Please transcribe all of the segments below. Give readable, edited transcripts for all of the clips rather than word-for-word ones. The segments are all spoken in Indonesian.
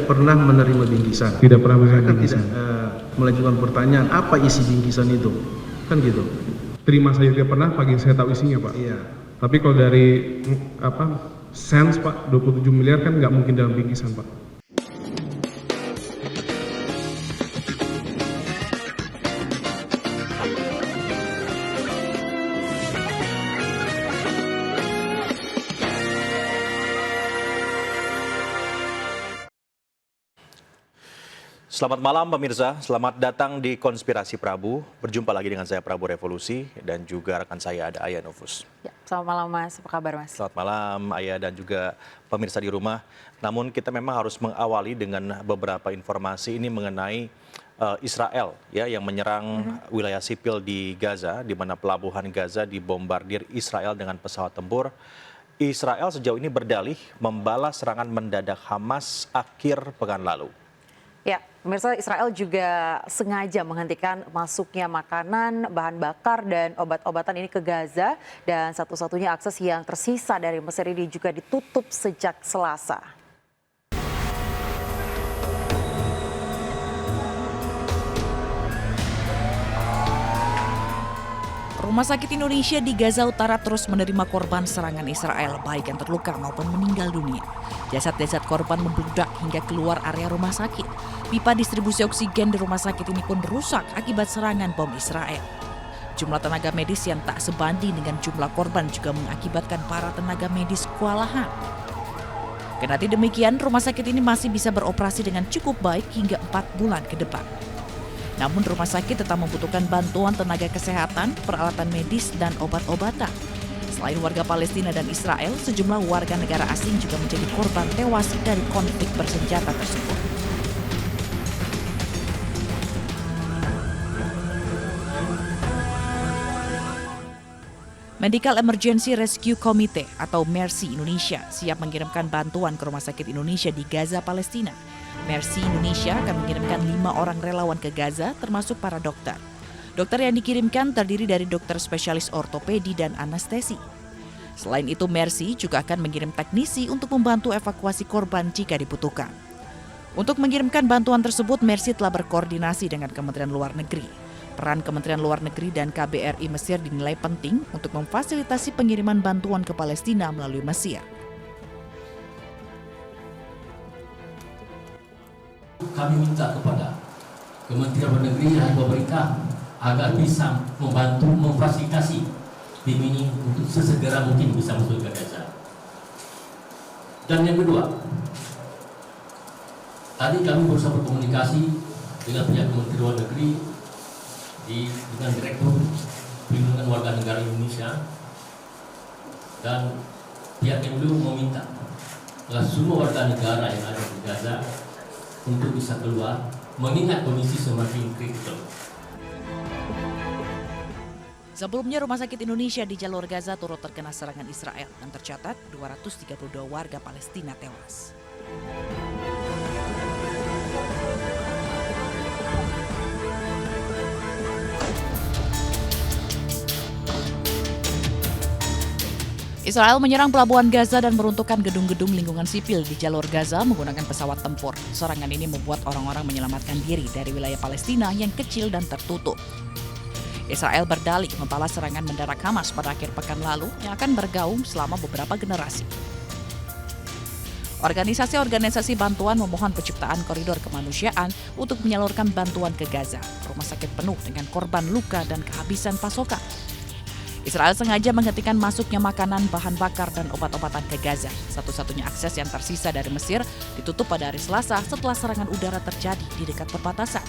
pernah menerima bingkisan. Tidak pernah menerima Saya kan bingkisan. tidak mengajukan pertanyaan apa isi bingkisan itu, kan gitu. Terima saja tidak pernah, pagi saya tahu isinya Pak. Iya. Tapi kalau dari sense Pak, 27 miliar kan nggak mungkin dalam bingkisan Pak. Selamat malam pemirsa, selamat datang di Konspirasi Prabu. Berjumpa lagi dengan saya Prabu Revolusi dan juga rekan saya ada Ayah Novus. Ya, selamat malam Mas, apa kabar Mas? Selamat malam Ayah dan juga pemirsa di rumah. Namun kita memang harus mengawali dengan beberapa informasi ini mengenai Israel ya yang menyerang wilayah sipil di Gaza, di mana pelabuhan Gaza dibombardir Israel dengan pesawat tempur. Israel sejauh ini berdalih membalas serangan mendadak Hamas akhir pekan lalu. Ya, pemirsa, Israel juga sengaja menghentikan masuknya makanan, bahan bakar, dan obat-obatan ini ke Gaza. Dan satu-satunya akses yang tersisa dari Mesir ini juga ditutup sejak Selasa. Rumah Sakit Indonesia di Gaza Utara terus menerima korban serangan Israel, baik yang terluka maupun meninggal dunia. Jasad-jasad korban membludak hingga keluar area rumah sakit. Pipa distribusi oksigen di rumah sakit ini pun rusak akibat serangan bom Israel. Jumlah tenaga medis yang tak sebanding dengan jumlah korban juga mengakibatkan para tenaga medis kewalahan. Kendati demikian, rumah sakit ini masih bisa beroperasi dengan cukup baik hingga 4 bulan ke depan. Namun rumah sakit tetap membutuhkan bantuan tenaga kesehatan, peralatan medis, dan obat-obatan. Selain warga Palestina dan Israel, sejumlah warga negara asing juga menjadi korban tewas dari konflik bersenjata tersebut. Medical Emergency Rescue Committee atau MERSI Indonesia siap mengirimkan bantuan ke Rumah Sakit Indonesia di Gaza, Palestina. MERSI Indonesia akan mengirimkan 5 orang relawan ke Gaza, termasuk para dokter. Dokter yang dikirimkan terdiri dari dokter spesialis ortopedi dan anestesi. Selain itu, MERSI juga akan mengirim teknisi untuk membantu evakuasi korban jika dibutuhkan. Untuk mengirimkan bantuan tersebut, MERSI telah berkoordinasi dengan Kementerian Luar Negeri. Peran Kementerian Luar Negeri dan KBRI Mesir dinilai penting untuk memfasilitasi pengiriman bantuan ke Palestina melalui Mesir. Kami minta kepada Kementerian Luar Negeri dan pemerintah agar bisa membantu memfasilitasi tim ini untuk sesegera mungkin bisa masuk ke Gaza. Dan yang kedua, tadi kami berusaha berkomunikasi dengan pihak Kementerian Luar Negeri dengan Direktur Perlindungan Warga Negara Indonesia, dan pihak yang belum meminta agar semua warga negara yang ada di Gaza untuk bisa keluar, mengingat kondisi semakin kritikal. Sebelumnya, Rumah Sakit Indonesia di jalur Gaza turut terkena serangan Israel dan tercatat 232 warga Palestina tewas. Israel menyerang pelabuhan Gaza dan meruntuhkan gedung-gedung lingkungan sipil di jalur Gaza menggunakan pesawat tempur. Serangan ini membuat orang-orang menyelamatkan diri dari wilayah Palestina yang kecil dan tertutup. Israel berdalih membalas serangan mendadak Hamas pada akhir pekan lalu yang akan bergaung selama beberapa generasi. Organisasi-organisasi bantuan memohon penciptaan koridor kemanusiaan untuk menyalurkan bantuan ke Gaza. Rumah sakit penuh dengan korban luka dan kehabisan pasokan. Israel sengaja menghentikan masuknya makanan, bahan bakar, dan obat-obatan ke Gaza. Satu-satunya akses yang tersisa dari Mesir ditutup pada hari Selasa setelah serangan udara terjadi di dekat perbatasan.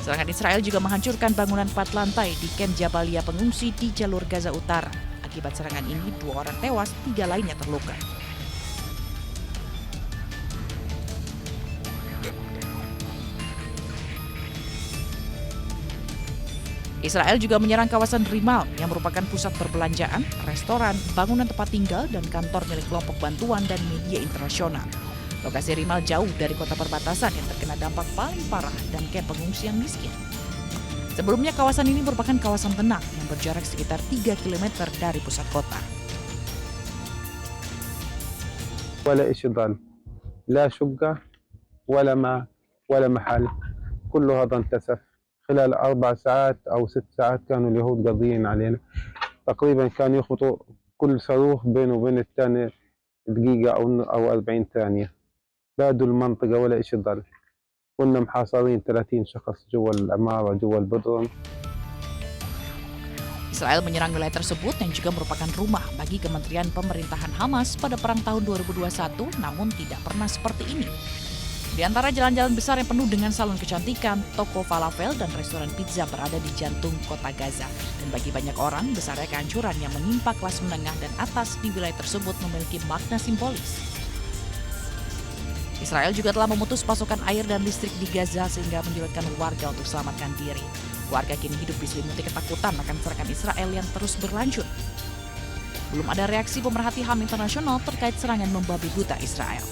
Serangan Israel juga menghancurkan bangunan 4 lantai di kamp Jabalia pengungsi di jalur Gaza Utara. Akibat serangan ini, 2 orang tewas, 3 lainnya terluka. Israel juga menyerang kawasan Rimal yang merupakan pusat perbelanjaan, restoran, bangunan tempat tinggal, dan kantor milik kelompok bantuan dan media internasional. Lokasi Rimal jauh dari kota perbatasan yang terkena dampak paling parah dan kamp pengungsian miskin. Sebelumnya kawasan ini merupakan kawasan tenang yang berjarak sekitar 3 km dari pusat kota. ولا إشي ضل، لا شقة ولا ماء ولا محل، كل هذا انتسف خلال 4 ساعات أو 6 ساعات. كانوا اليهود قاضيين علينا تقريبا، كانوا يخبطوا كل صاروخ بينه وبين الثاني دقيقة أو 40 ثانية. بادوا المنطقة ولا إشي ضل، كنا محاصرين 30 شخص جوا العمارة جوا البدرون. Israel menyerang wilayah tersebut yang juga merupakan rumah bagi Kementerian Pemerintahan Hamas pada perang tahun 2021, namun tidak pernah seperti ini. Di antara jalan-jalan besar yang penuh dengan salon kecantikan, toko falafel, dan restoran pizza berada di jantung kota Gaza. Dan bagi banyak orang, besarnya kehancuran yang menimpa kelas menengah dan atas di wilayah tersebut memiliki makna simbolis. Israel juga telah memutus pasokan air dan listrik di Gaza sehingga menyulitkan warga untuk selamatkan diri. Warga kini hidup diselimuti ketakutan akan serangan Israel yang terus berlanjut. Belum ada reaksi pemerhati HAM internasional terkait serangan membabi buta Israel.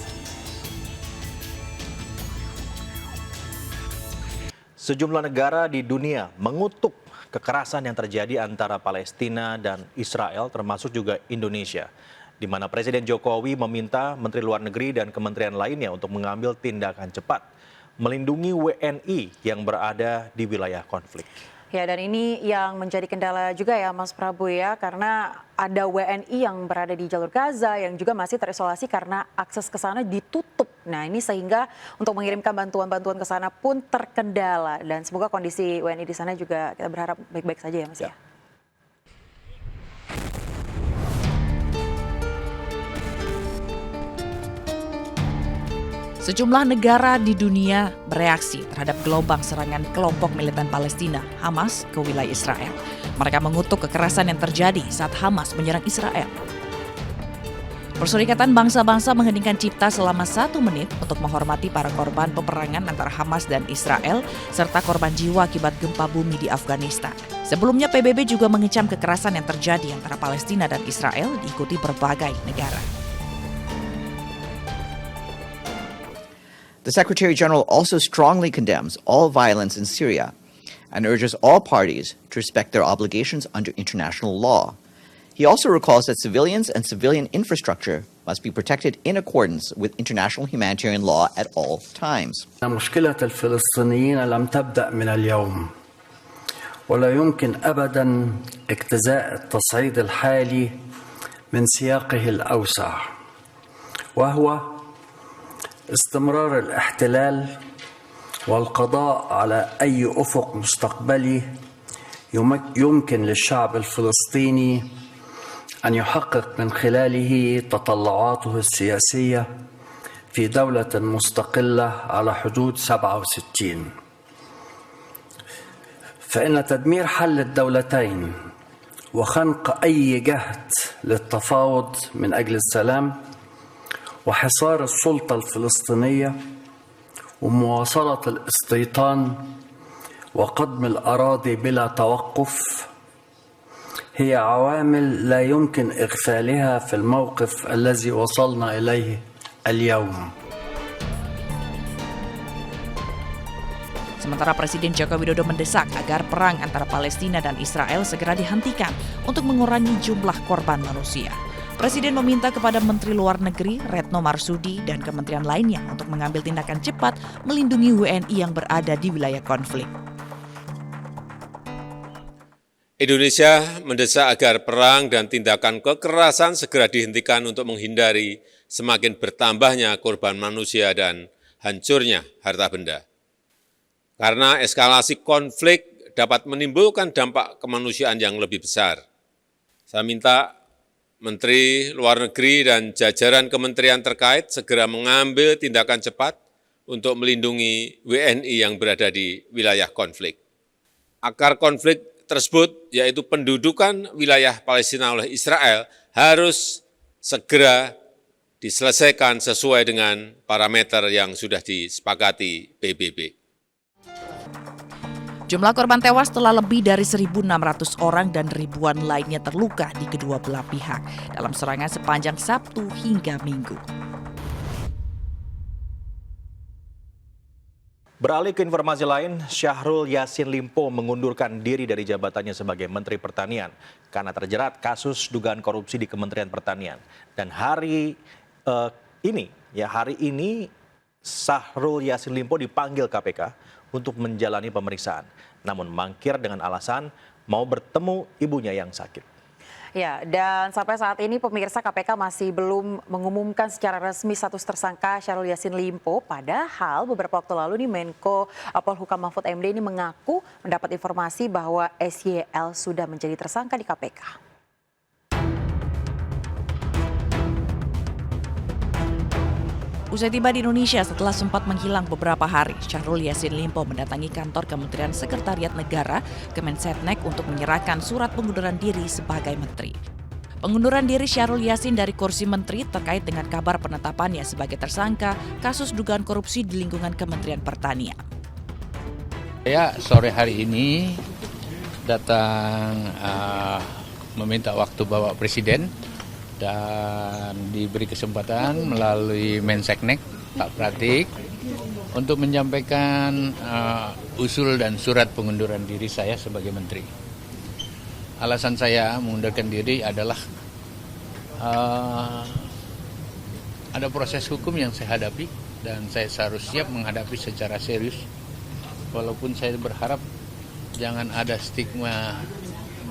Sejumlah negara di dunia mengutuk kekerasan yang terjadi antara Palestina dan Israel, termasuk juga Indonesia, di mana Presiden Jokowi meminta Menteri Luar Negeri dan kementerian lainnya untuk mengambil tindakan cepat melindungi WNI yang berada di wilayah konflik. Ya, dan ini yang menjadi kendala juga ya Mas Prabu ya, karena ada WNI yang berada di jalur Gaza yang juga masih terisolasi karena akses ke sana ditutup. Nah, ini sehingga untuk mengirimkan bantuan-bantuan ke sana pun terkendala, dan semoga kondisi WNI di sana juga kita berharap baik-baik saja ya Mas ya. Sejumlah negara di dunia bereaksi terhadap gelombang serangan kelompok militan Palestina, Hamas, ke wilayah Israel. Mereka mengutuk kekerasan yang terjadi saat Hamas menyerang Israel. Perserikatan Bangsa-Bangsa mengheningkan cipta selama 1 menit untuk menghormati para korban peperangan antara Hamas dan Israel, serta korban jiwa akibat gempa bumi di Afghanistan. Sebelumnya PBB juga mengecam kekerasan yang terjadi antara Palestina dan Israel diikuti berbagai negara. The Secretary General also strongly condemns all violence in Syria and urges all parties to respect their obligations under international law. He also recalls that civilians and civilian infrastructure must be protected in accordance with international humanitarian law at all times. مشكلة الفلسطينيين لم تبدأ من اليوم، ولا يمكن أبدا اجتزاء التصعيد الحالي من سياقه الأوسع، وهو استمرار الاحتلال والقضاء على أي أفق مستقبلي يمكن للشعب الفلسطيني أن يحقق من خلاله تطلعاته السياسية في دولة مستقلة على حدود 67. فإن تدمير حل الدولتين وخنق أي جهد للتفاوض من أجل السلام وحصار السلطة الفلسطينية ومواصلة الاستيطان وقضم الأراضي بلا توقف هي عوامل لا يمكن إغفالها في الموقف الذي وصلنا إليه اليوم. Sementara Presiden Joko Widodo mendesak agar perang antara Palestina dan Israel segera dihentikan untuk mengurangi jumlah korban manusia. Presiden meminta kepada Menteri Luar Negeri Retno Marsudi dan kementerian lainnya untuk mengambil tindakan cepat melindungi WNI yang berada di wilayah konflik. Indonesia mendesak agar perang dan tindakan kekerasan segera dihentikan untuk menghindari semakin bertambahnya korban manusia dan hancurnya harta benda. Karena eskalasi konflik dapat menimbulkan dampak kemanusiaan yang lebih besar. Saya minta Menteri Luar Negeri dan jajaran kementerian terkait segera mengambil tindakan cepat untuk melindungi WNI yang berada di wilayah konflik. Akar konflik tersebut, yaitu pendudukan wilayah Palestina oleh Israel, harus segera diselesaikan sesuai dengan parameter yang sudah disepakati PBB. Jumlah korban tewas telah lebih dari 1.600 orang dan ribuan lainnya terluka di kedua belah pihak dalam serangan sepanjang Sabtu hingga Minggu. Beralih ke informasi lain, Syahrul Yassin Limpo mengundurkan diri dari jabatannya sebagai Menteri Pertanian karena terjerat kasus dugaan korupsi di Kementerian Pertanian. Dan hari ini ya hari ini Syahrul Yassin Limpo dipanggil KPK untuk menjalani pemeriksaan. Namun mangkir dengan alasan mau bertemu ibunya yang sakit. Ya, dan sampai saat ini pemirsa KPK masih belum mengumumkan secara resmi status tersangka Syahrul Yassin Limpo. Padahal beberapa waktu lalu nih Menko Polhukam Mahfud MD ini mengaku mendapat informasi bahwa SYL sudah menjadi tersangka di KPK. Usai tiba di Indonesia setelah sempat menghilang beberapa hari, Syahrul Yassin Limpo mendatangi kantor Kementerian Sekretariat Negara Kemensetnek untuk menyerahkan surat pengunduran diri sebagai menteri. Pengunduran diri Syahrul Yassin dari kursi menteri terkait dengan kabar penetapannya sebagai tersangka kasus dugaan korupsi di lingkungan Kementerian Pertanian. Saya sore hari ini datang meminta waktu Bapak Presiden dan diberi kesempatan melalui Menseknek Pak Pratik untuk menyampaikan usul dan surat pengunduran diri saya sebagai menteri. Alasan saya mengundurkan diri adalah ada proses hukum yang saya hadapi dan saya harus siap menghadapi secara serius. Walaupun saya berharap jangan ada stigma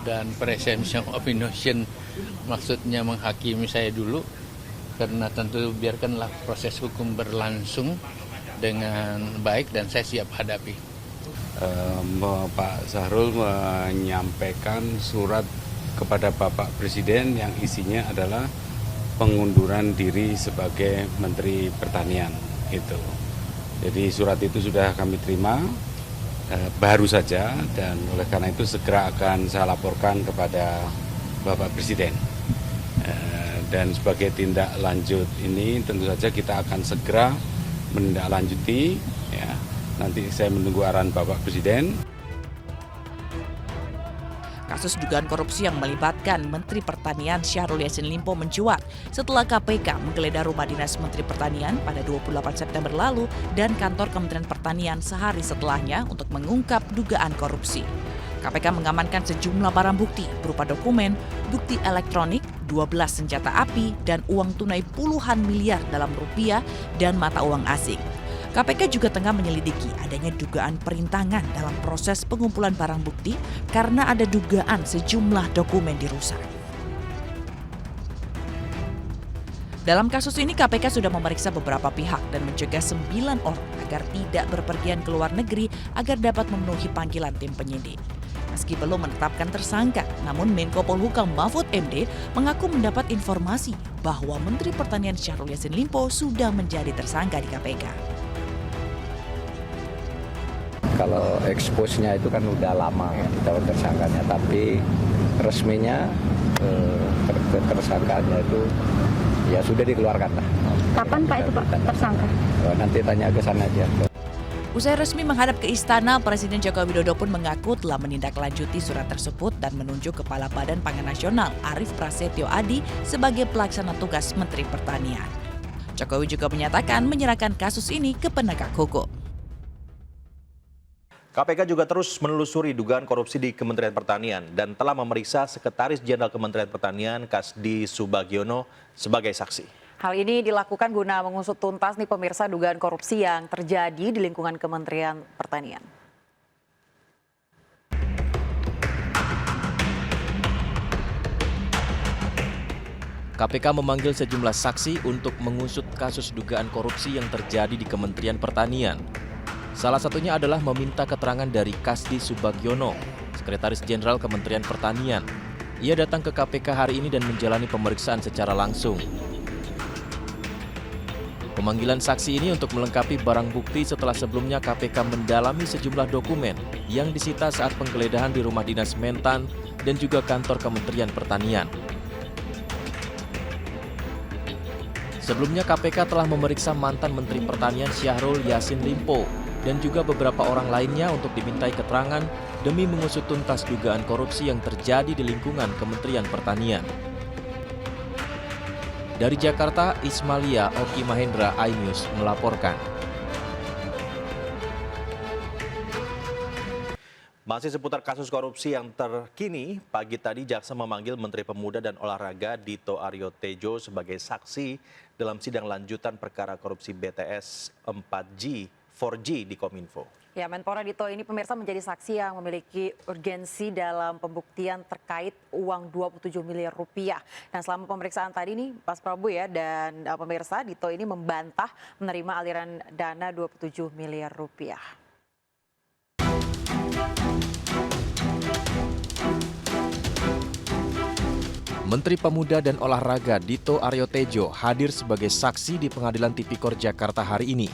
dan presumption of innocence, maksudnya menghakimi saya dulu, karena tentu biarkanlah proses hukum berlangsung dengan baik dan saya siap hadapi. Pak Syahrul menyampaikan surat kepada Bapak Presiden yang isinya adalah pengunduran diri sebagai Menteri Pertanian. Itu. Jadi surat itu sudah kami terima baru saja dan oleh karena itu segera akan saya laporkan kepada Bapak Presiden. Dan sebagai tindak lanjut ini tentu saja kita akan segera menindaklanjuti ya. Nanti saya menunggu arahan Bapak Presiden. Kasus dugaan korupsi yang melibatkan Menteri Pertanian Syahrul Yassin Limpo mencuat setelah KPK menggeledah rumah dinas Menteri Pertanian pada 28 September lalu dan kantor Kementerian Pertanian sehari setelahnya untuk mengungkap dugaan korupsi. KPK mengamankan sejumlah barang bukti berupa dokumen, bukti elektronik, 12 senjata api, dan uang tunai puluhan miliar dalam rupiah dan mata uang asing. KPK juga tengah menyelidiki adanya dugaan perintangan dalam proses pengumpulan barang bukti karena ada dugaan sejumlah dokumen dirusak. Dalam kasus ini KPK sudah memeriksa beberapa pihak dan mencegah 9 orang agar tidak berpergian ke luar negeri agar dapat memenuhi panggilan tim penyidik. Meski belum menetapkan tersangka, namun Menko Polhukam Mahfud MD mengaku mendapat informasi bahwa Menteri Pertanian Syahrul Yassin Limpo sudah menjadi tersangka di KPK. Kalau expose-nya itu kan udah lama tahun tersangkanya, tapi resminya tersangkanya itu ya sudah dikeluarkan lah. Kapan Pak itu Pak tersangka? Nanti tanya ke sana aja. Usai resmi menghadap ke istana, Presiden Joko Widodo pun mengaku telah menindaklanjuti surat tersebut dan menunjuk Kepala Badan Pangan Nasional Arief Prasetyo Adi sebagai pelaksana tugas Menteri Pertanian. Jokowi juga menyatakan menyerahkan kasus ini ke penegak hukum. KPK juga terus menelusuri dugaan korupsi di Kementerian Pertanian dan telah memeriksa Sekretaris Jenderal Kementerian Pertanian Kasdi Subagiono sebagai saksi. Hal ini dilakukan guna mengusut tuntas nih pemirsa dugaan korupsi yang terjadi di lingkungan Kementerian Pertanian. KPK memanggil sejumlah saksi untuk mengusut kasus dugaan korupsi yang terjadi di Kementerian Pertanian. Salah satunya adalah meminta keterangan dari Kasdi Subagiono, Sekretaris Jenderal Kementerian Pertanian. Ia datang ke KPK hari ini dan menjalani pemeriksaan secara langsung. Pemanggilan saksi ini untuk melengkapi barang bukti setelah sebelumnya KPK mendalami sejumlah dokumen yang disita saat penggeledahan di rumah dinas Mentan dan juga kantor Kementerian Pertanian. Sebelumnya KPK telah memeriksa mantan Menteri Pertanian Syahrul Yassin Limpo dan juga beberapa orang lainnya untuk dimintai keterangan demi mengusut tuntas dugaan korupsi yang terjadi di lingkungan Kementerian Pertanian. Dari Jakarta, Ismalia Oki Mahendra, iNews melaporkan. Masih seputar kasus korupsi yang terkini, pagi tadi jaksa memanggil Menteri Pemuda dan Olahraga Dito Aryo Tejo sebagai saksi dalam sidang lanjutan perkara korupsi BTS 4G, 4G di Kominfo. Ya, Menpora Dito ini pemirsa menjadi saksi yang memiliki urgensi dalam pembuktian terkait uang 27 miliar rupiah. Dan selama pemeriksaan tadi nih, Mas Prabu ya, dan pemirsa, Dito ini membantah menerima aliran dana 27 miliar rupiah. Menteri Pemuda dan Olahraga Dito Aryo Tejo hadir sebagai saksi di Pengadilan Tipikor Jakarta hari ini.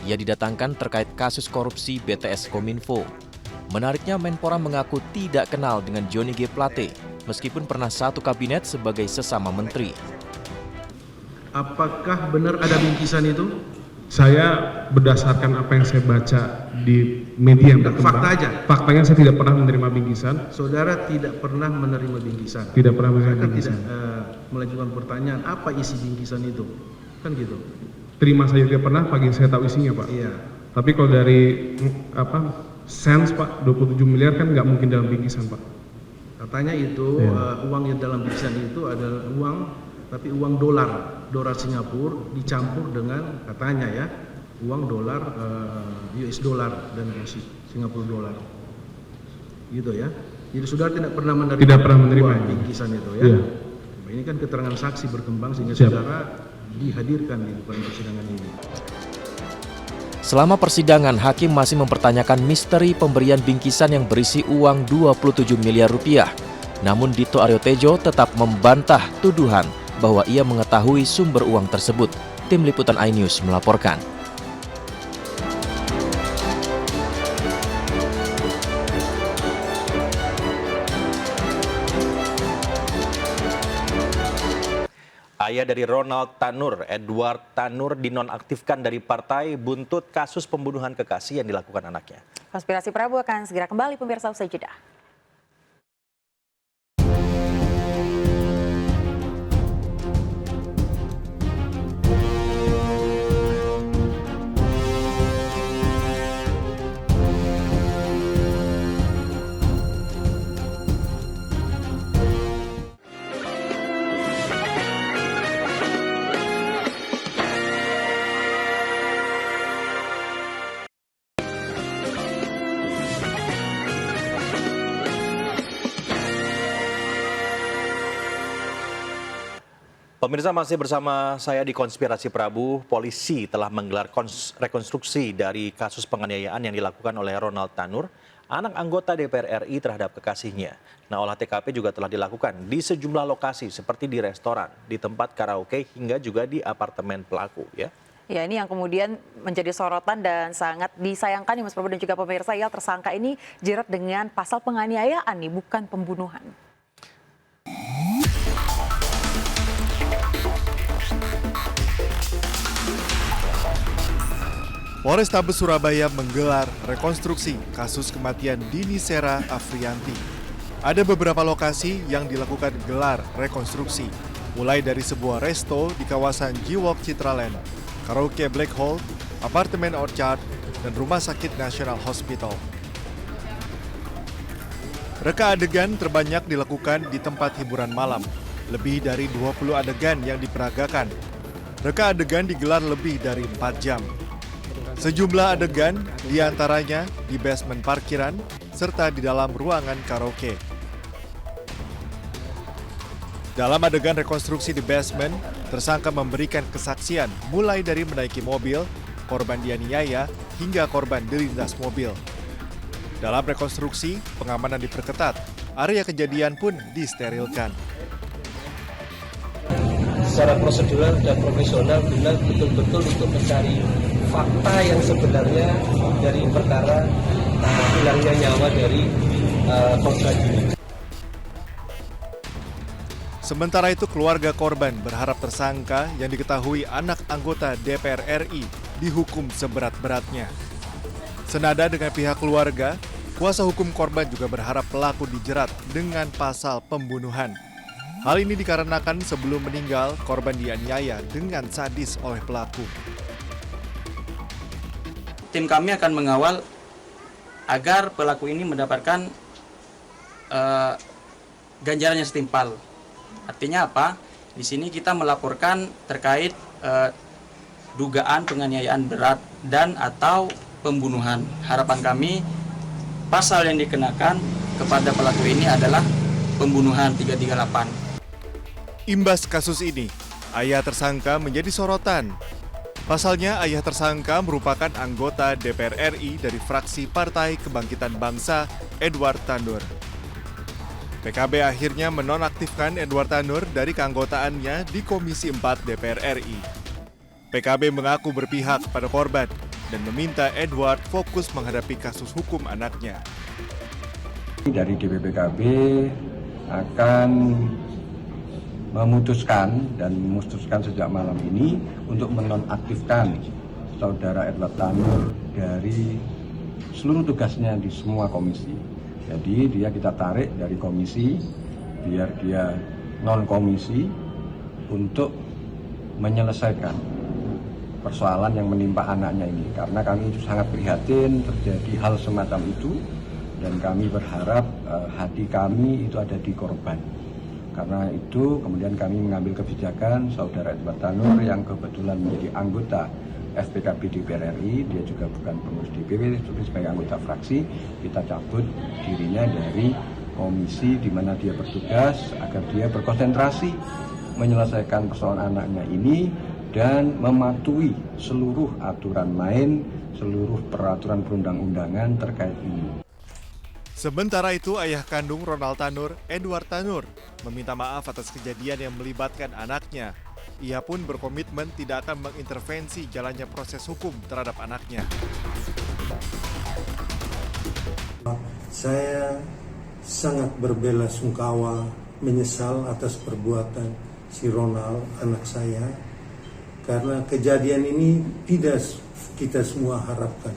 Ia didatangkan terkait kasus korupsi BTS Kominfo. Menariknya, Menpora mengaku tidak kenal dengan Johnny G. Plate, meskipun pernah satu kabinet sebagai sesama menteri. Apakah benar ada bingkisan itu? Saya berdasarkan apa yang saya baca di media yang berkembang. Fakta aja? Faktanya saya tidak pernah menerima bingkisan. Saudara tidak pernah menerima bingkisan? Tidak pernah menerima bingkisan. Tidak melanjutkan pertanyaan, apa isi bingkisan itu? Kan gitu. Terima saja tidak pernah, pagi saya tahu isinya Pak. Iya. Tapi kalau dari sense Pak, 27 miliar kan nggak mungkin dalam bingkisan Pak. Katanya itu uang yang dalam bingkisan itu adalah uang, tapi uang dolar Singapura dicampur dengan katanya ya uang dolar US dollar dan Singapura dolar. Gitu ya. Jadi saudara tidak pernah menerima bingkisan itu ya. Ini kan keterangan saksi berkembang sehingga saudara dihadirkan di depan persidangan ini. Selama persidangan, hakim masih mempertanyakan misteri pemberian bingkisan yang berisi uang 27 miliar rupiah. Namun Dito Aryo Tejo tetap membantah tuduhan bahwa ia mengetahui sumber uang tersebut. Tim Liputan iNews melaporkan. Ayah dari Ronald Tanur, Edward Tanur, dinonaktifkan dari partai buntut kasus pembunuhan kekasih yang dilakukan anaknya. Konspirasi Prabu akan segera kembali pemirsa usai jeda. Pemirsa, masih bersama saya di Konspirasi Prabu. Polisi telah menggelar rekonstruksi dari kasus penganiayaan yang dilakukan oleh Ronald Tanur, anak anggota DPR RI terhadap kekasihnya. Nah, olah TKP juga telah dilakukan di sejumlah lokasi seperti di restoran, di tempat karaoke, hingga juga di apartemen pelaku ya. Ya, ini yang kemudian menjadi sorotan dan sangat disayangkan nih Mas Prabu dan juga pemirsa, ya, tersangka ini jerat dengan pasal penganiayaan nih, bukan pembunuhan. Polrestabes Surabaya menggelar rekonstruksi kasus kematian Dini Sera Afrianti. Ada beberapa lokasi yang dilakukan gelar rekonstruksi, mulai dari sebuah resto di kawasan G-Walk Citraland, karaoke Black Hole, apartemen Orchard, dan Rumah Sakit National Hospital. Reka adegan terbanyak dilakukan di tempat hiburan malam, lebih dari 20 adegan yang diperagakan. Reka adegan digelar lebih dari 4 jam. Sejumlah adegan diantaranya di basement parkiran serta di dalam ruangan karaoke. Dalam adegan rekonstruksi di basement, tersangka memberikan kesaksian mulai dari menaiki mobil, korban dianiaya, hingga korban dilindas mobil. Dalam rekonstruksi, pengamanan diperketat, area kejadian pun disterilkan. Secara prosedural dan profesional guna betul-betul untuk mencari fakta yang sebenarnya dari perkara hilangnya nyawa dari korban ini. Sementara itu, keluarga korban berharap tersangka yang diketahui anak anggota DPR RI dihukum seberat-beratnya. Senada dengan pihak keluarga, kuasa hukum korban juga berharap pelaku dijerat dengan pasal pembunuhan. Hal ini dikarenakan sebelum meninggal, korban dianiaya dengan sadis oleh pelaku. Tim kami akan mengawal agar pelaku ini mendapatkan ganjaran yang setimpal. Artinya apa? Di sini kita melaporkan terkait dugaan penganiayaan berat dan atau pembunuhan. Harapan kami pasal yang dikenakan kepada pelaku ini adalah pembunuhan 338. Imbas kasus ini, ayah tersangka menjadi sorotan. Pasalnya, ayah tersangka merupakan anggota DPR RI dari fraksi Partai Kebangkitan Bangsa, Edward Tanur. PKB akhirnya menonaktifkan Edward Tanur dari keanggotaannya di Komisi 4 DPR RI. PKB mengaku berpihak pada korban dan meminta Edward fokus menghadapi kasus hukum anaknya. Dari DPPKB akan memutuskan sejak malam ini untuk menonaktifkan saudara Edward Tanur dari seluruh tugasnya di semua komisi. Jadi kita tarik dari komisi biar dia non komisi untuk menyelesaikan persoalan yang menimpa anaknya ini. Karena kami itu sangat prihatin terjadi hal semacam itu dan kami berharap hati kami itu ada di korban. Karena itu kemudian kami mengambil kebijakan saudara Edward Tanur yang kebetulan menjadi anggota FPKB DPR RI, dia juga bukan pengurus DPW, tapi sebagai anggota fraksi, kita cabut dirinya dari komisi di mana dia bertugas agar dia berkonsentrasi menyelesaikan persoalan anaknya ini dan mematuhi seluruh aturan main, seluruh peraturan perundang-undangan terkait ini. Sementara itu, ayah kandung Ronald Tanur, Edward Tanur, meminta maaf atas kejadian yang melibatkan anaknya. Ia pun berkomitmen tidak akan mengintervensi jalannya proses hukum terhadap anaknya. Saya sangat berbelasungkawa, menyesal atas perbuatan si Ronald, anak saya, karena kejadian ini tidak kita semua harapkan.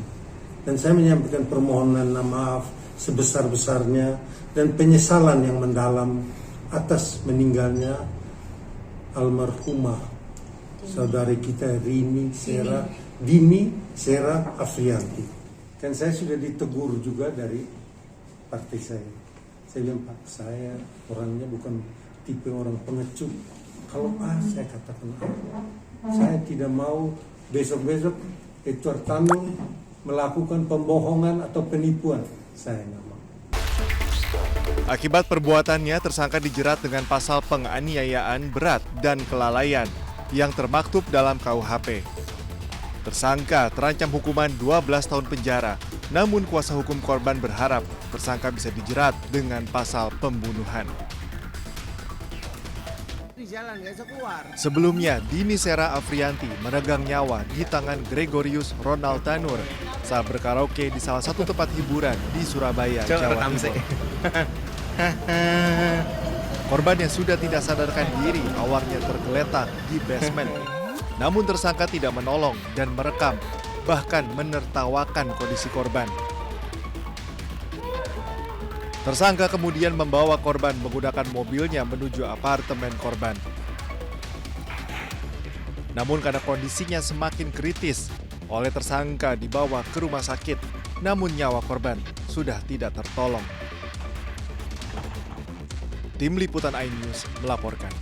Dan saya menyampaikan permohonan maaf sebesar-besarnya dan penyesalan yang mendalam atas meninggalnya almarhumah saudari kita Dini Sera Afrianti. Kan saya sudah ditegur juga dari partai saya. Saya bilang, Pak, saya orangnya bukan tipe orang pengecut. Kalau saya katakan saya tidak mau besok-besok Edward Tanur melakukan pembohongan atau penipuan. Saya nggak mau. Akibat perbuatannya, tersangka dijerat dengan pasal penganiayaan berat dan kelalaian yang termaktub dalam KUHP. Tersangka terancam hukuman 12 tahun penjara, namun kuasa hukum korban berharap tersangka bisa dijerat dengan pasal pembunuhan. Sebelumnya, Dini Sera Afrianti meregang nyawa di tangan Gregorius Ronald Tanur saat berkaraoke di salah satu tempat hiburan di Surabaya, Jawa Timur. Korban yang sudah tidak sadarkan diri awalnya tergeletak di basement. Namun tersangka tidak menolong dan merekam, bahkan menertawakan kondisi korban. Tersangka kemudian membawa korban menggunakan mobilnya menuju apartemen korban. Namun karena kondisinya semakin kritis, oleh tersangka dibawa ke rumah sakit, namun nyawa korban sudah tidak tertolong. Tim Liputan iNews melaporkan.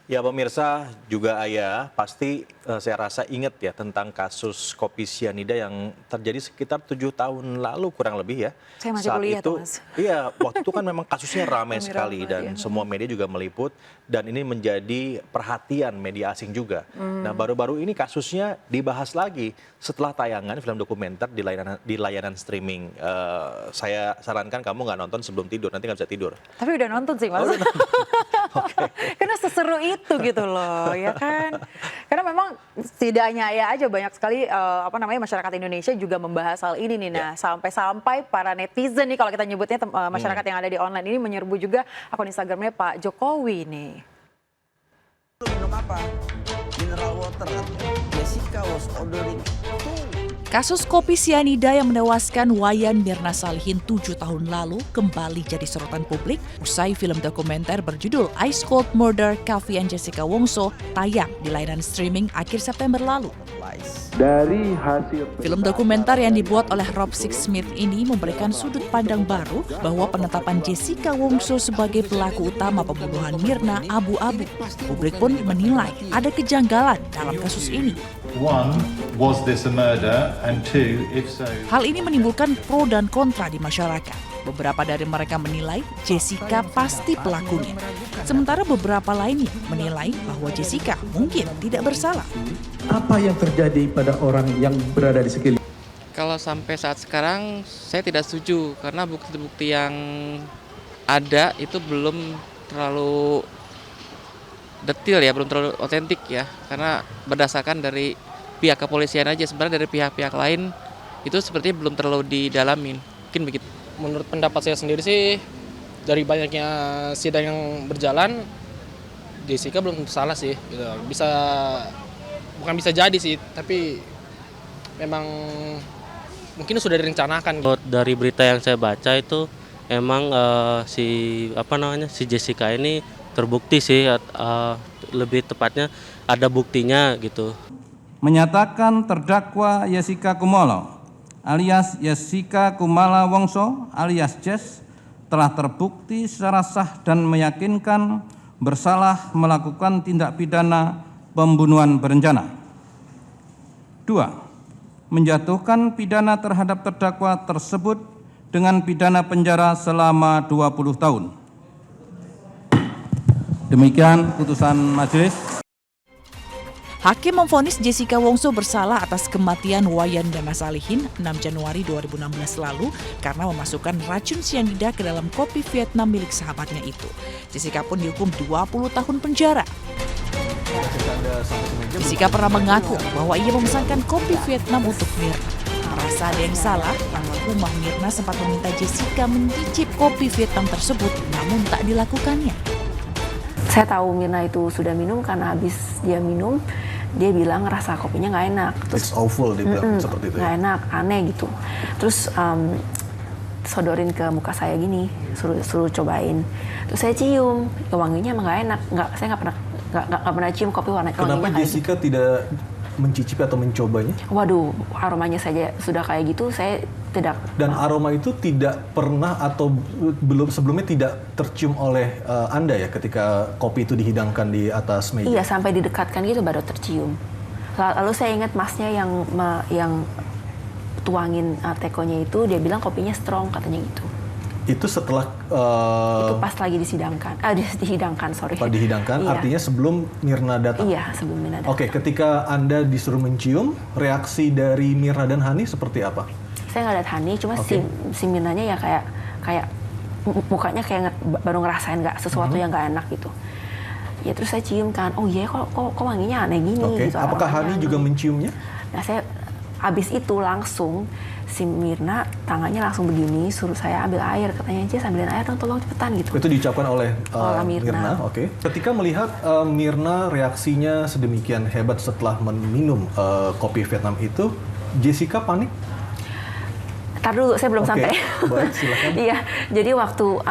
Ya pemirsa, juga ayah pasti saya rasa ingat ya tentang kasus kopi sianida yang terjadi sekitar 7 tahun lalu kurang lebih ya. Saya masih Saat kuliah itu, tuh, Mas. Iya, waktu itu kan memang kasusnya ramai Kami sekali ramai, dan ya. semua media juga meliput dan ini menjadi perhatian media asing juga. Nah baru-baru ini kasusnya dibahas lagi setelah tayangan film dokumenter di layanan streaming. Saya sarankan kamu nggak nonton sebelum tidur, nanti nggak bisa tidur. Tapi udah nonton sih, Mas. Karena seseru itu gitu loh, ya kan? Karena memang tidak hanya ayah aja, banyak sekali masyarakat Indonesia juga membahas hal ini nih. Nah, sampai-sampai para netizen nih kalau kita nyebutnya masyarakat yang ada di online ini menyerbu juga akun Instagramnya Pak Jokowi nih. Minum apa? Mineral water. Jessica was ordering. Kasus kopi sianida yang menewaskan Wayan Mirna Salihin 7 tahun lalu kembali jadi sorotan publik usai film dokumenter berjudul Ice Cold Murder Kavi and Jessica Wongso tayang di layanan streaming akhir September lalu. Dari hasil Film dokumenter yang dibuat oleh Rob Sixsmith ini memberikan sudut pandang baru bahwa penetapan Jessica Wongso sebagai pelaku utama pembunuhan Mirna abu-abu. Publik pun menilai ada kejanggalan dalam kasus ini. One, was this a murder? And two, if so... Hal ini menimbulkan pro dan kontra di masyarakat. Beberapa dari mereka menilai Jessica pasti pelakunya. Sementara beberapa lainnya menilai bahwa Jessica mungkin tidak bersalah. Apa yang terjadi pada orang yang berada di sekeliling? Kalau sampai saat sekarang saya tidak setuju karena bukti-bukti yang ada itu belum terlalu detail ya, belum terlalu otentik ya. Karena berdasarkan dari pihak kepolisian aja, sebenarnya dari pihak-pihak lain itu sepertinya belum terlalu didalamin. Mungkin begitu. Menurut pendapat saya sendiri sih, dari banyaknya sidang yang berjalan, Jessica belum salah sih. Gitu. Bukan bisa jadi sih, tapi memang mungkin sudah direncanakan. Dari berita yang saya baca itu emang si Jessica ini terbukti sih, lebih tepatnya ada buktinya gitu. Menyatakan terdakwa Jessica Kumolo alias Jessica Kumala Wongso alias Jess telah terbukti secara sah dan meyakinkan bersalah melakukan tindak pidana pembunuhan berencana. 2. Menjatuhkan pidana terhadap terdakwa tersebut dengan pidana penjara selama 20 tahun. Demikian putusan majelis. Hakim memvonis Jessica Wongso bersalah atas kematian Wayan Dana Salihin 6 Januari 2016 lalu karena memasukkan racun sianida ke dalam kopi Vietnam milik sahabatnya itu. Jessica pun dihukum 20 tahun penjara. Jessica pernah mengaku bahwa ia memesankan kopi Vietnam untuk Mirna. Merasa ada yang salah, almarhumah Mirna sempat meminta Jessica mencicip kopi Vietnam tersebut, namun tak dilakukannya. Saya tahu Mirna itu sudah minum karena habis dia minum, dia bilang rasa kopinya nggak enak. Terus, it's awful, dia bilang seperti itu. Nggak enak, aneh gitu. Terus sodorin ke muka saya gini, suruh cobain. Terus saya cium, wanginya emang nggak enak. Saya nggak pernah cium kopi warna. Kenapa Jessica tidak mencicipi atau mencobanya? Waduh, aromanya saja sudah kayak gitu, saya tidak. Dan aroma itu tidak pernah atau sebelumnya tidak tercium oleh Anda ya ketika kopi itu dihidangkan di atas meja? Iya, sampai didekatkan gitu baru tercium. Lalu saya ingat masnya yang tuangin tekonya itu, dia bilang kopinya strong katanya gitu. Itu setelah itu pas lagi dihidangkan, dihidangkan, iya. Artinya sebelum Mirna datang. Iya, sebelum Mirna datang. Oke, ketika Anda disuruh mencium, reaksi dari Mirna dan Hani seperti apa? Saya nggak lihat Hani, cuma si Mirnanya ya kayak mukanya kayak baru ngerasain sesuatu yang nggak enak gitu. Ya terus saya cium kan, oh iya kok wanginya aneh gini. Gitu, apakah Hani juga menciumnya? Nah saya abis itu langsung si Mirna tangannya langsung begini, suruh saya ambil air, katanya Jess ambilin air dong, tolong cepetan gitu. Itu diucapkan oleh Mirna. Oke. Ketika melihat Mirna reaksinya sedemikian hebat setelah meminum kopi Vietnam itu, Jessica panik? Ntar dulu, saya belum sampai. Baik, silakan. Iya, jadi waktu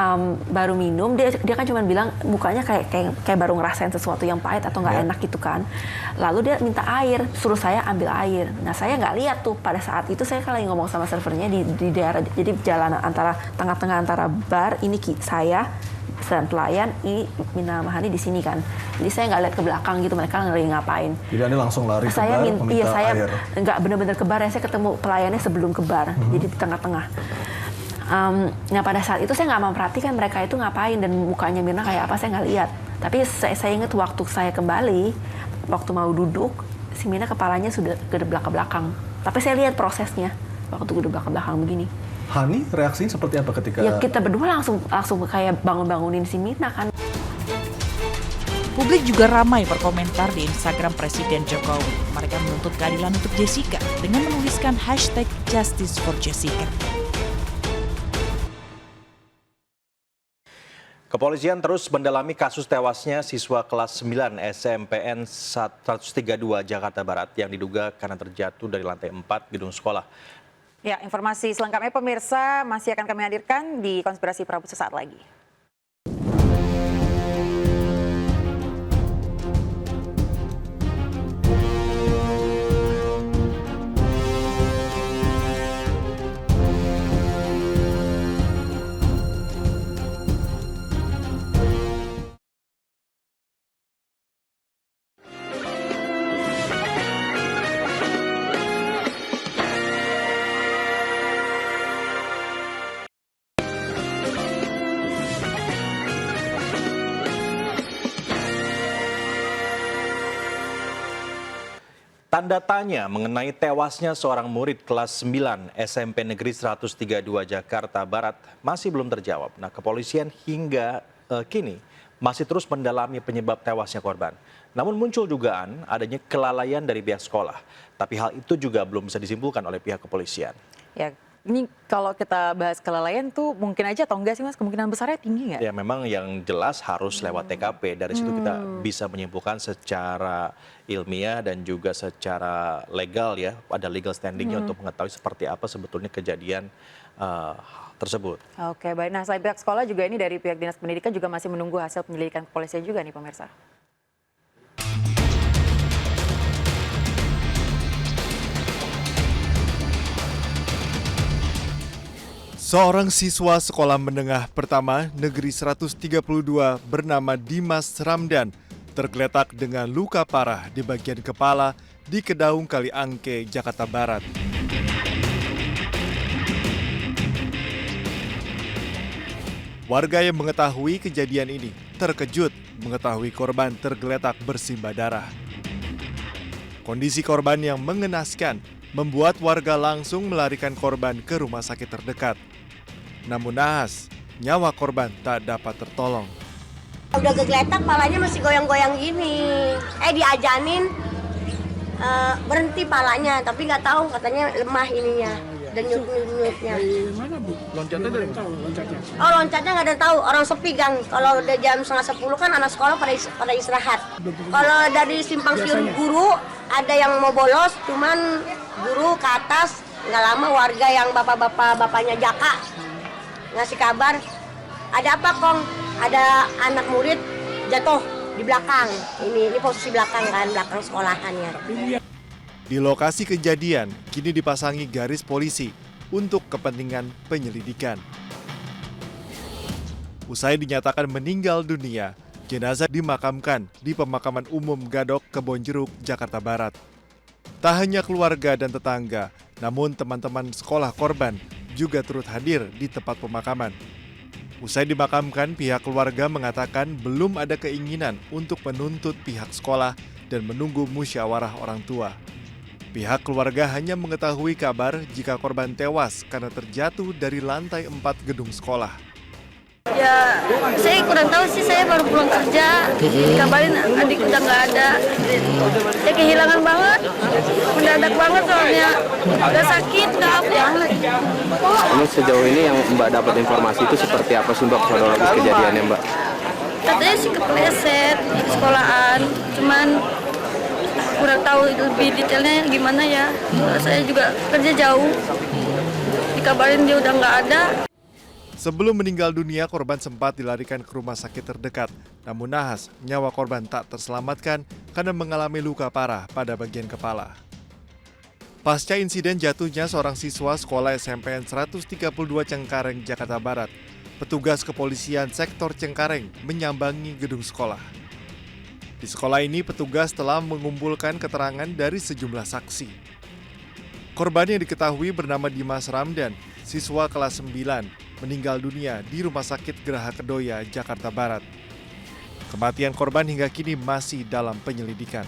baru minum, dia kan cuma bilang mukanya kayak baru ngerasain sesuatu yang pahit atau nggak enak gitu kan. Lalu dia minta air, suruh saya ambil air. Nah saya nggak lihat tuh pada saat itu, saya kan lagi ngomong sama servernya di daerah, jadi jalanan antara tengah-tengah antara bar, ini saya dan pelayan, ini Mina Mahani di sini kan. Jadi saya nggak lihat ke belakang gitu, mereka lagi ngapain. Jadi Anda langsung lari ke bar meminta air? Iya, saya nggak benar-benar ke bar, saya ketemu pelayannya sebelum ke bar, jadi di tengah-tengah. Nah pada saat itu saya nggak memperhatikan mereka itu ngapain dan mukanya Mirna kayak apa, saya nggak lihat. Tapi saya ingat waktu saya kembali, waktu mau duduk, si Mirna kepalanya sudah gedeblak ke belakang. Tapi saya lihat prosesnya waktu gedeblak ke belakang begini. Hani reaksinya seperti apa ketika? Ya kita berdua langsung kayak bangunin si Mirna kan. Publik juga ramai berkomentar di Instagram Presiden Jokowi. Mereka menuntut keadilan untuk Jessica dengan menuliskan #JusticeForJessica. Kepolisian terus mendalami kasus tewasnya siswa kelas 9 SMPN 132 Jakarta Barat yang diduga karena terjatuh dari lantai 4 gedung sekolah. Ya, informasi selengkapnya pemirsa masih akan kami hadirkan di Konspirasi Prabu sesaat lagi. Tanda tanya mengenai tewasnya seorang murid kelas 9 SMP Negeri 132 Jakarta Barat masih belum terjawab. Nah, kepolisian hingga kini masih terus mendalami penyebab tewasnya korban. Namun muncul dugaan adanya kelalaian dari pihak sekolah. Tapi hal itu juga belum bisa disimpulkan oleh pihak kepolisian. Ya, ini kalau kita bahas kelalaian tuh mungkin aja atau enggak sih Mas? Kemungkinan besarnya tinggi nggak? Ya memang yang jelas harus lewat TKP. Dari situ kita bisa menyimpulkan secara ilmiah dan juga secara legal ya. Ada legal standingnya untuk mengetahui seperti apa sebetulnya kejadian tersebut. Oke, baik. Nah, selain pihak sekolah juga ini dari pihak Dinas Pendidikan juga masih menunggu hasil penyelidikan kepolisian juga nih pemirsa. Seorang siswa sekolah menengah pertama Negeri 132 bernama Dimas Ramdan tergeletak dengan luka parah di bagian kepala di Kedaung Kaliangke, Jakarta Barat. Warga yang mengetahui kejadian ini terkejut mengetahui korban tergeletak bersimbah darah. Kondisi korban yang mengenaskan membuat warga langsung melarikan korban ke rumah sakit terdekat. Namun naas, nyawa korban tak dapat tertolong. Udah kegeletak, palanya masih goyang-goyang gini. Diajanin berhenti palanya, tapi nggak tahu katanya lemah ininya dan nyut-nyutnya. Mana Bu? Loncatnya dari mana? Loncatnya? Oh, loncatnya nggak ada tahu. Orang sepi gang. Kalau udah jam 9:30 kan anak sekolah pada istirahat. Kalau dari simpang siur guru ada yang mau bolos, cuman guru ke atas. Nggak lama warga yang bapaknya Jaka ngasih kabar, ada apa Kong? Ada anak murid jatuh di belakang. Ini posisi belakang kan, belakang sekolahannya. Di lokasi kejadian kini dipasangi garis polisi untuk kepentingan penyelidikan. Usai dinyatakan meninggal dunia, jenazah dimakamkan di Pemakaman Umum Gadok, Kebonjeruk, Jakarta Barat. Tak hanya keluarga dan tetangga, namun teman-teman sekolah korban juga turut hadir di tempat pemakaman. Usai dimakamkan, pihak keluarga mengatakan belum ada keinginan untuk menuntut pihak sekolah dan menunggu musyawarah orang tua. Pihak keluarga hanya mengetahui kabar jika korban tewas karena terjatuh dari lantai 4 gedung sekolah. Ya, saya kurang tahu sih, saya baru pulang kerja, dikabarin adik udah nggak ada. Saya kehilangan banget, mendadak banget soalnya, udah sakit, nggak apa. Ini sejauh ini yang Mbak dapat informasi itu seperti apa sih Mbak kronologis kejadiannya Mbak? Katanya sih kepleset di sekolahan, cuman kurang tahu lebih detailnya gimana ya. Saya juga kerja jauh, dikabarin dia udah nggak ada. Sebelum meninggal dunia, korban sempat dilarikan ke rumah sakit terdekat. Namun nahas, nyawa korban tak terselamatkan karena mengalami luka parah pada bagian kepala. Pasca insiden jatuhnya seorang siswa sekolah SMPN 132 Cengkareng, Jakarta Barat, petugas kepolisian sektor Cengkareng menyambangi gedung sekolah. Di sekolah ini, petugas telah mengumpulkan keterangan dari sejumlah saksi. Korban yang diketahui bernama Dimas Ramdan, siswa kelas 9, meninggal dunia di Rumah Sakit Geraha Kedoya, Jakarta Barat. Kematian korban hingga kini masih dalam penyelidikan.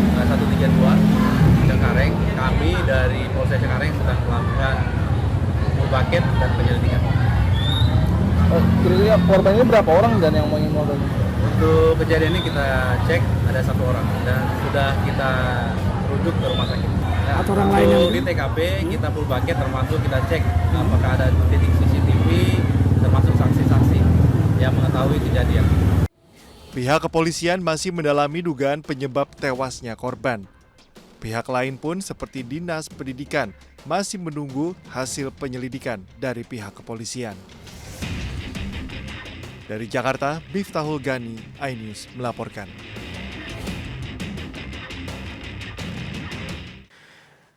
132 Cengkareng, kami dari Polsek Cengkareng sedang melakukan paket dan penyelidikan. Kira-kira korban ini berapa orang dan yang meninggal? Untuk kejadian ini kita cek ada 1 orang dan sudah kita rujuk ke rumah sakit. Nah, atau orang lain yang di TKP kita full bucket, termasuk kita cek apakah ada titik CCTV, termasuk saksi-saksi yang mengetahui kejadian. Pihak kepolisian masih mendalami dugaan penyebab tewasnya korban. Pihak lain pun seperti Dinas Pendidikan masih menunggu hasil penyelidikan dari pihak kepolisian. Dari Jakarta, Miftahul Gani, iNews melaporkan.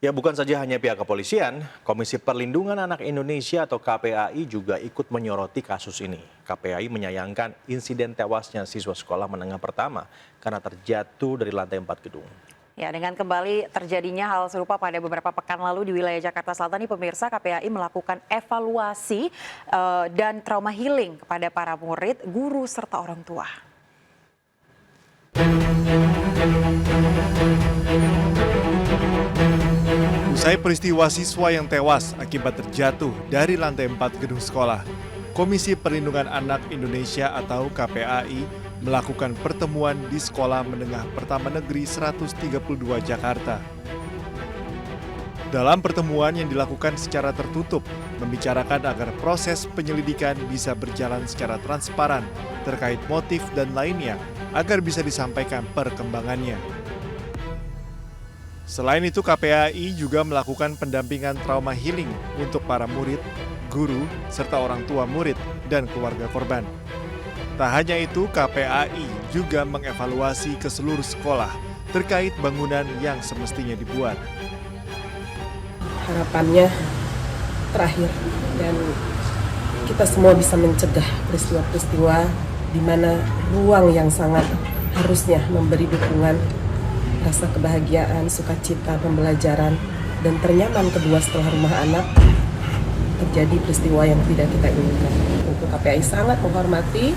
Ya, bukan saja hanya pihak kepolisian, Komisi Perlindungan Anak Indonesia atau KPAI juga ikut menyoroti kasus ini. KPAI menyayangkan insiden tewasnya siswa sekolah menengah pertama karena terjatuh dari lantai 4 gedung. Ya, dengan kembali terjadinya hal serupa pada beberapa pekan lalu di wilayah Jakarta Selatan, pemirsa, KPAI melakukan evaluasi dan trauma healing kepada para murid, guru, serta orang tua. Usai peristiwa siswa yang tewas akibat terjatuh dari lantai 4 gedung sekolah, Komisi Perlindungan Anak Indonesia atau KPAI melakukan pertemuan di Sekolah Menengah Pertama Negeri 132 Jakarta. Dalam pertemuan yang dilakukan secara tertutup, membicarakan agar proses penyelidikan bisa berjalan secara transparan terkait motif dan lainnya agar bisa disampaikan perkembangannya. Selain itu, KPAI juga melakukan pendampingan trauma healing untuk para murid, guru, serta orang tua murid dan keluarga korban. Tak hanya itu, KPAI juga mengevaluasi ke seluruh sekolah terkait bangunan yang semestinya dibuat. Harapannya terakhir dan kita semua bisa mencegah peristiwa-peristiwa di mana ruang yang sangat harusnya memberi dukungan, rasa kebahagiaan, sukacita, pembelajaran, dan ternyaman kedua setelah rumah anak terjadi peristiwa yang tidak kita inginkan. Untuk KPAI sangat menghormati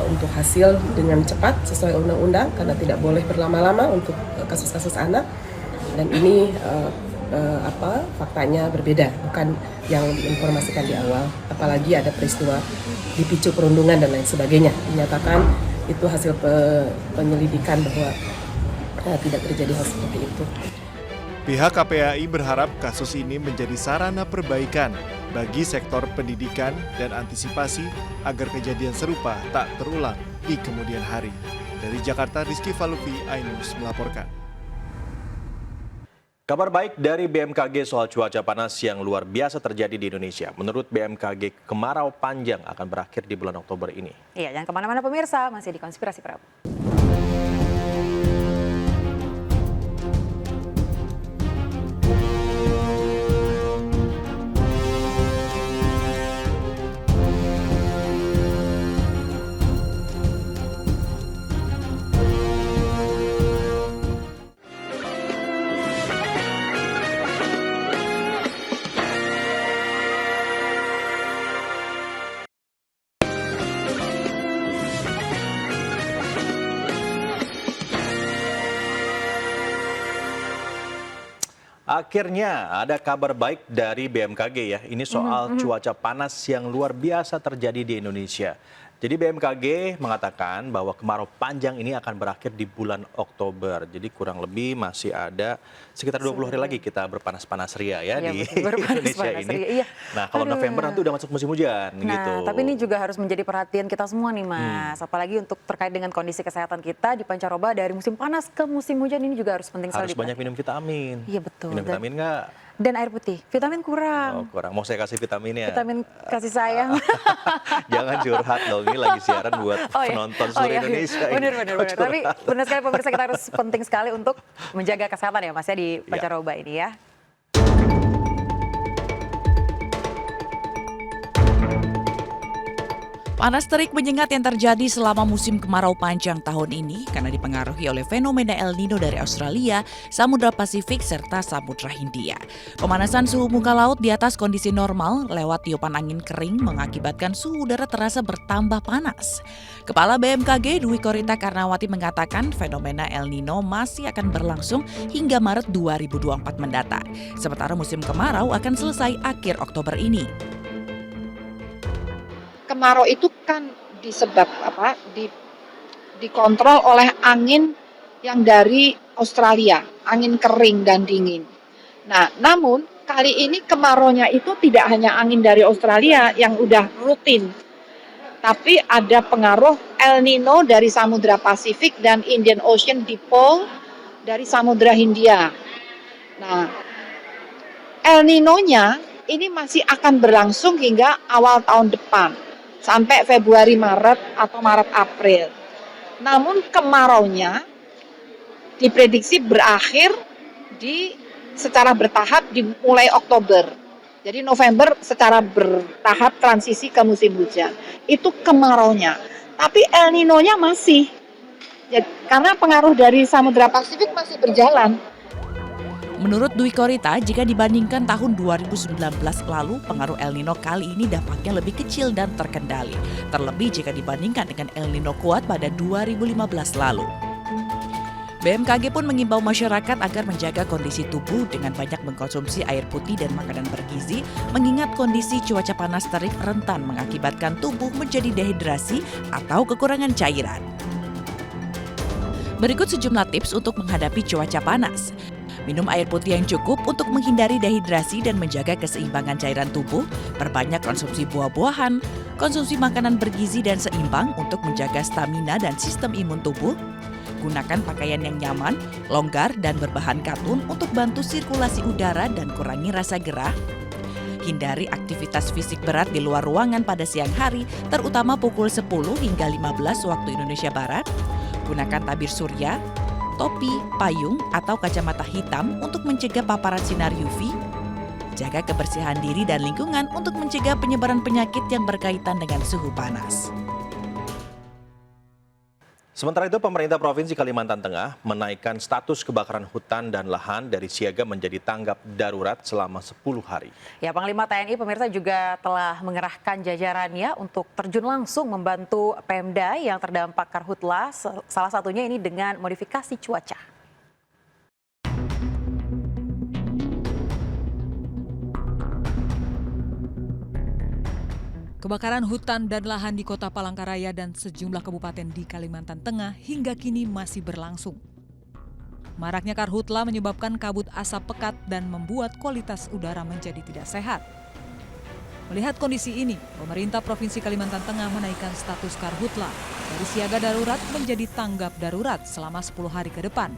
untuk hasil dengan cepat sesuai undang-undang karena tidak boleh berlama-lama untuk kasus-kasus anak, dan ini faktanya berbeda, bukan yang diinformasikan di awal, apalagi ada peristiwa dipicu perundungan dan lain sebagainya. Dinyatakan itu hasil penyelidikan bahwa tidak terjadi hal seperti itu. Pihak KPAI berharap kasus ini menjadi sarana perbaikan bagi sektor pendidikan dan antisipasi agar kejadian serupa tak terulang di kemudian hari. Dari Jakarta, Rizky Falufi, iNews melaporkan. Kabar baik dari BMKG soal cuaca panas yang luar biasa terjadi di Indonesia. Menurut BMKG, kemarau panjang akan berakhir di bulan Oktober ini. Iya, jangan kemana-mana pemirsa, masih di Konspirasi Prabu. Akhirnya ada kabar baik dari BMKG ya. Ini soal cuaca panas yang luar biasa terjadi di Indonesia. Jadi BMKG mengatakan bahwa kemarau panjang ini akan berakhir di bulan Oktober. Jadi kurang lebih masih ada sekitar 20 hari lagi kita berpanas-panas ria ya di Indonesia ini. Iya. Nah kalau November nanti udah masuk musim hujan gitu. Tapi ini juga harus menjadi perhatian kita semua nih Mas. Apalagi untuk terkait dengan kondisi kesehatan kita di pancaroba dari musim panas ke musim hujan ini juga harus penting sekali. Harus banyak minum vitamin. Iya betul. Minum vitamin nggak? Dan air putih, vitamin kurang. Oh kurang, mau saya kasih vitamin ya? Vitamin kasih sayang. Jangan curhat dong, ini lagi siaran buat penonton seluruh Indonesia. Benar. Tapi benar sekali pemirsa, kita harus penting sekali untuk menjaga kesehatan ya Mas ya di pancaroba ini ya. Panas terik menyengat yang terjadi selama musim kemarau panjang tahun ini karena dipengaruhi oleh fenomena El Nino dari Australia, Samudra Pasifik, serta Samudra Hindia. Pemanasan suhu muka laut di atas kondisi normal lewat tiupan angin kering mengakibatkan suhu udara terasa bertambah panas. Kepala BMKG Dwi Korita Karnawati mengatakan fenomena El Nino masih akan berlangsung hingga Maret 2024 mendatang. Sementara musim kemarau akan selesai akhir Oktober ini. Kemarau itu kan dikontrol oleh angin yang dari Australia, angin kering dan dingin. Nah, namun kali ini kemaraunya itu tidak hanya angin dari Australia yang udah rutin, tapi ada pengaruh El Nino dari Samudra Pasifik dan Indian Ocean Dipole dari Samudra Hindia. Nah, El Nino-nya ini masih akan berlangsung hingga awal tahun depan. Sampai Februari, Maret, atau Maret-April. Namun kemaraunya diprediksi berakhir secara bertahap mulai Oktober. Jadi November secara bertahap transisi ke musim hujan. Itu kemaraunya. Tapi El Nino-nya masih. Karena pengaruh dari Samudra Pasifik masih berjalan. Menurut Dwi Korita, jika dibandingkan tahun 2019 lalu, pengaruh El Nino kali ini dampaknya lebih kecil dan terkendali. Terlebih jika dibandingkan dengan El Nino kuat pada 2015 lalu. BMKG pun mengimbau masyarakat agar menjaga kondisi tubuh dengan banyak mengkonsumsi air putih dan makanan bergizi, mengingat kondisi cuaca panas terik rentan mengakibatkan tubuh menjadi dehidrasi atau kekurangan cairan. Berikut sejumlah tips untuk menghadapi cuaca panas. Minum air putih yang cukup untuk menghindari dehidrasi dan menjaga keseimbangan cairan tubuh, perbanyak konsumsi buah-buahan, konsumsi makanan bergizi dan seimbang untuk menjaga stamina dan sistem imun tubuh, gunakan pakaian yang nyaman, longgar, dan berbahan katun untuk bantu sirkulasi udara dan kurangi rasa gerah. Hindari aktivitas fisik berat di luar ruangan pada siang hari, terutama pukul 10 hingga 15 waktu Indonesia Barat. Gunakan tabir surya, topi, payung, atau kacamata hitam untuk mencegah paparan sinar UV. Jaga kebersihan diri dan lingkungan untuk mencegah penyebaran penyakit yang berkaitan dengan suhu panas. Sementara itu, pemerintah Provinsi Kalimantan Tengah menaikkan status kebakaran hutan dan lahan dari siaga menjadi tanggap darurat selama 10 hari. Ya, Panglima TNI pemirsa juga telah mengerahkan jajarannya untuk terjun langsung membantu Pemda yang terdampak karhutla, salah satunya ini dengan modifikasi cuaca. Kebakaran hutan dan lahan di Kota Palangkaraya dan sejumlah kabupaten di Kalimantan Tengah hingga kini masih berlangsung. Maraknya karhutla menyebabkan kabut asap pekat dan membuat kualitas udara menjadi tidak sehat. Melihat kondisi ini, pemerintah Provinsi Kalimantan Tengah menaikkan status karhutla dari siaga darurat menjadi tanggap darurat selama 10 hari ke depan.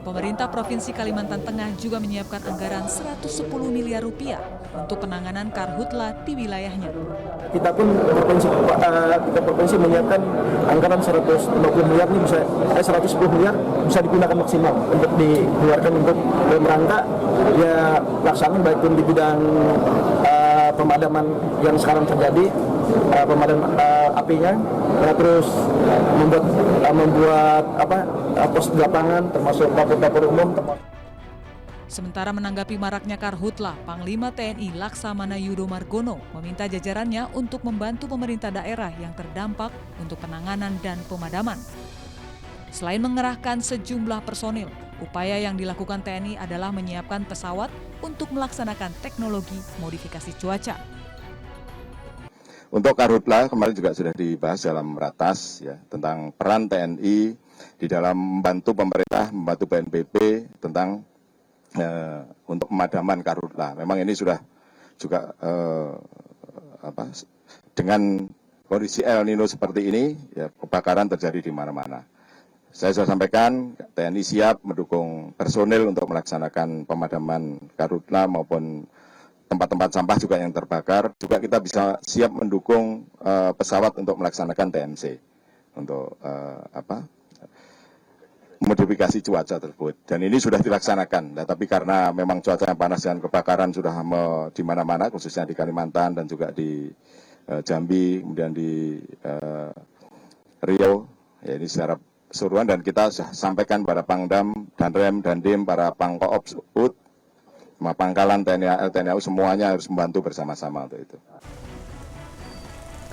Pemerintah Provinsi Kalimantan Tengah juga menyiapkan anggaran 110 miliar rupiah untuk penanganan karhutla di wilayahnya. Kita pun provinsi menyiapkan anggaran 150 miliar ini 110 miliar bisa digunakan maksimal untuk dikeluarkan untuk rangka ya pelaksanaan baik pun di bidang pemadaman yang sekarang terjadi, pemadaman apinya, terus membuat pos di lapangan termasuk dapur umum. Sementara menanggapi maraknya karhutla, Panglima TNI Laksamana Yudo Margono meminta jajarannya untuk membantu pemerintah daerah yang terdampak untuk penanganan dan pemadaman. Selain mengerahkan sejumlah personil, upaya yang dilakukan TNI adalah menyiapkan pesawat untuk melaksanakan teknologi modifikasi cuaca. Untuk karhutla kemarin juga sudah dibahas dalam ratas ya tentang peran TNI di dalam membantu pemerintah, membantu BNPB tentang untuk pemadaman karhutla. Memang ini sudah juga dengan kondisi El Nino seperti ini ya kebakaran terjadi di mana-mana. Saya sudah sampaikan TNI siap mendukung personil untuk melaksanakan pemadaman karhutla maupun tempat-tempat sampah juga yang terbakar. Juga kita bisa siap mendukung pesawat untuk melaksanakan TMC untuk modifikasi cuaca tersebut. Dan ini sudah dilaksanakan. Nah, tapi karena memang cuaca yang panas dan kebakaran sudah di mana-mana, khususnya di Kalimantan dan juga di Jambi, kemudian di Riau, ya ini secara keseluruhan dan kita sampaikan pada Pangdam, Danrem, Dandim, para Pangkoops, UT, Pangkalan, TNI AL, TNI AU, semuanya harus membantu bersama-sama untuk itu.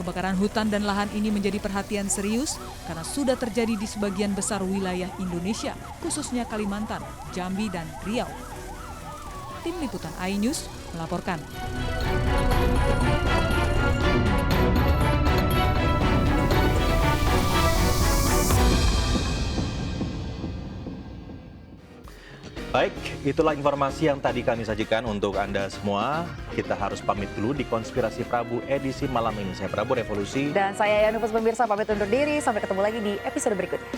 Kebakaran hutan dan lahan ini menjadi perhatian serius karena sudah terjadi di sebagian besar wilayah Indonesia, khususnya Kalimantan, Jambi, dan Riau. Tim Liputan iNews melaporkan. Baik, itulah informasi yang tadi kami sajikan untuk Anda semua. Kita harus pamit dulu di Konspirasi Prabu edisi malam ini. Saya Prabu Revolusi. Dan saya Yanufus pemirsa pamit undur diri. Sampai ketemu lagi di episode berikutnya.